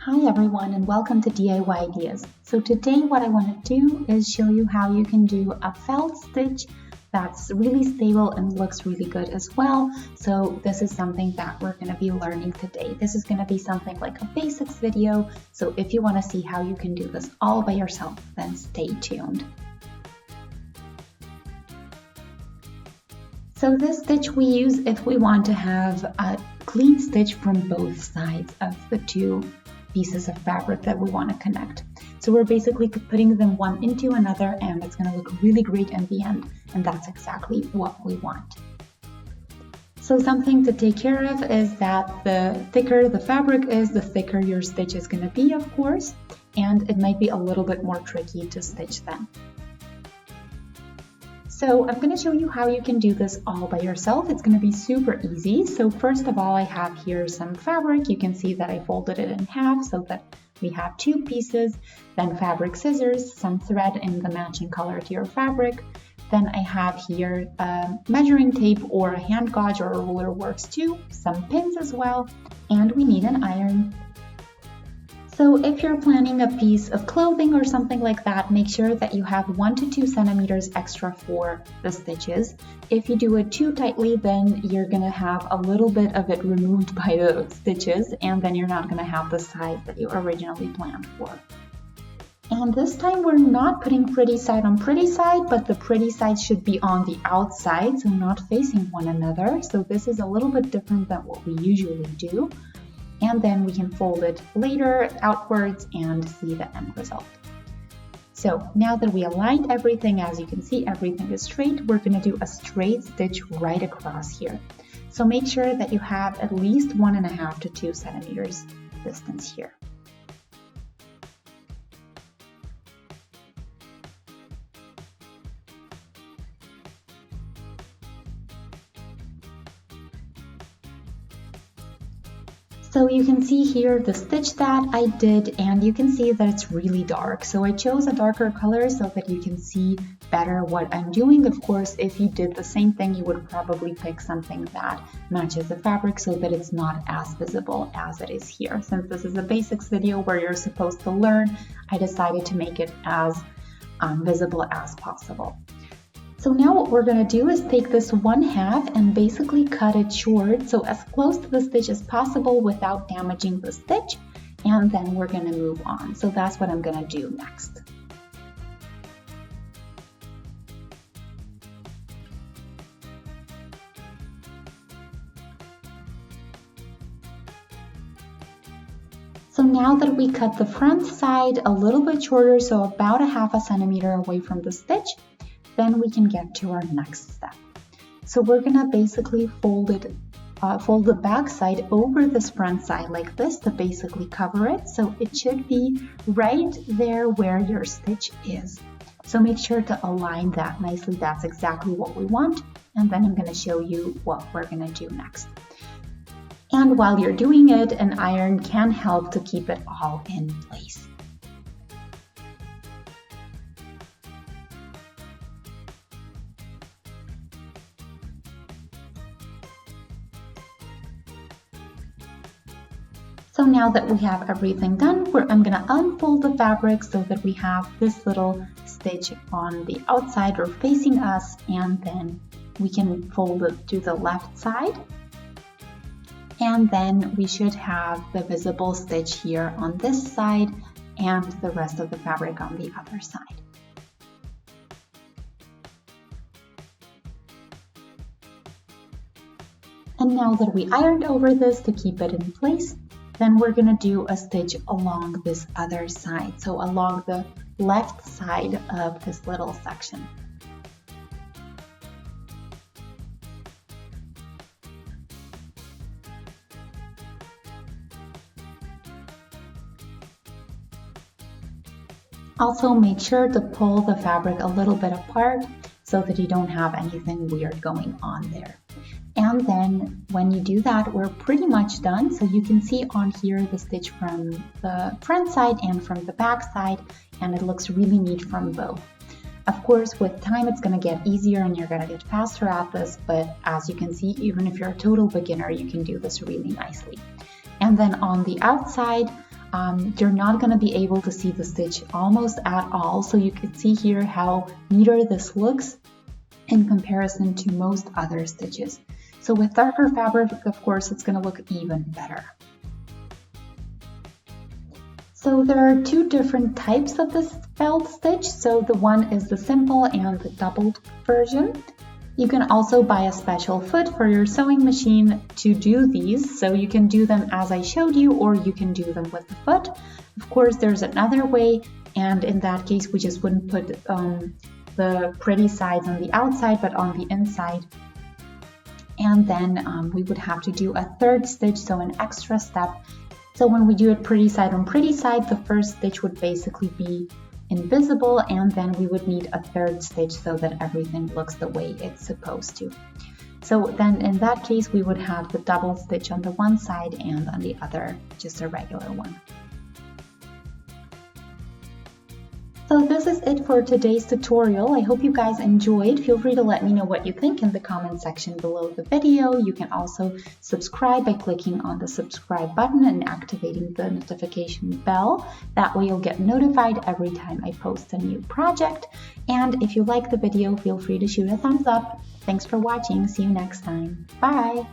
Hi everyone and welcome to DIY Ideas. So today what I want to do is show you how you can do a felt stitch that's really stable and looks really good as well. So this is something that we're going to be learning today. This is going to be something like a basics video. So if you want to see how you can do this all by yourself, then stay tuned. So this stitch we use if we want to have a clean stitch from both sides of the two pieces of fabric that we want to connect. So we're basically putting them one into another and it's going to look really great in the end, and that's exactly what we want. So something to take care of is that the thicker the fabric is, the thicker your stitch is going to be, of course, and it might be a little bit more tricky to stitch then. So I'm going to show you how you can do this all by yourself. It's going to be super easy. So first of all, I have here some fabric. You can see that I folded it in half so that we have two pieces, then fabric scissors, some thread in the matching color to your fabric. Then I have here measuring tape or a hand gauge or a ruler works too, some pins as well, and we need an iron. So if you're planning a piece of clothing or something like that, make sure that you have 1 to 2 centimeters extra for the stitches. If you do it too tightly, then you're going to have a little bit of it removed by the stitches, and then you're not going to have the size that you originally planned for. And this time we're not putting pretty side on pretty side, but the pretty side should be on the outside, so not facing one another. So this is a little bit different than what we usually do. And then we can fold it later outwards and see the end result. So now that we aligned everything, as you can see, everything is straight, we're going to do a straight stitch right across here. So make sure that you have at least 1.5 to 2 centimeters distance here. So you can see here the stitch that I did, and you can see that it's really dark. So I chose a darker color so that you can see better what I'm doing. Of course, if you did the same thing, you would probably pick something that matches the fabric so that it's not as visible as it is here. Since this is a basics video where you're supposed to learn, I decided to make it as visible as possible. So now what we're going to do is take this 1/2 and basically cut it short, so as close to the stitch as possible without damaging the stitch, and then we're going to move on. So that's what I'm going to do next. So now that we cut the front side a little bit shorter, so about 1/2 centimeter away from the stitch, then we can get to our next step. So we're gonna basically fold the back side over this front side like this to basically cover it. So it should be right there where your stitch is. So make sure to align that nicely. That's exactly what we want. And then I'm gonna show you what we're gonna do next. And while you're doing it, an iron can help to keep it all in place. So now that we have everything done, I'm going to unfold the fabric so that we have this little stitch on the outside or facing us, and then we can fold it to the left side. And then we should have the visible stitch here on this side and the rest of the fabric on the other side. And now that we ironed over this to keep it in place, then we're going to do a stitch along this other side, so along the left side of this little section. Also make sure to pull the fabric a little bit apart so that you don't have anything weird going on there. And then when you do that, we're pretty much done. So you can see on here the stitch from the front side and from the back side, and it looks really neat from both. Of course, with time, it's going to get easier and you're going to get faster at this, but as you can see, even if you're a total beginner, you can do this really nicely. And then on the outside, you're not going to be able to see the stitch almost at all. So you can see here how neater this looks in comparison to most other stitches. So with darker fabric, of course, it's going to look even better. So there are two different types of this felt stitch. So the one is the simple and the doubled version. You can also buy a special foot for your sewing machine to do these. So you can do them as I showed you, or you can do them with the foot. Of course, there's another way, and in that case, we just wouldn't put the pretty sides on the outside, but on the inside. And then we would have to do a third stitch, so an extra step. So when we do it pretty side on pretty side, the first stitch would basically be invisible, and then we would need a third stitch so that everything looks the way it's supposed to. So then in that case, we would have the double stitch on the one side and on the other, just a regular one. So this is it for today's tutorial. I hope you guys enjoyed. Feel free to let me know what you think in the comment section below the video. You can also subscribe by clicking on the subscribe button and activating the notification bell. That way you'll get notified every time I post a new project. And if you like the video, feel free to shoot a thumbs up. Thanks for watching. See you next time. Bye!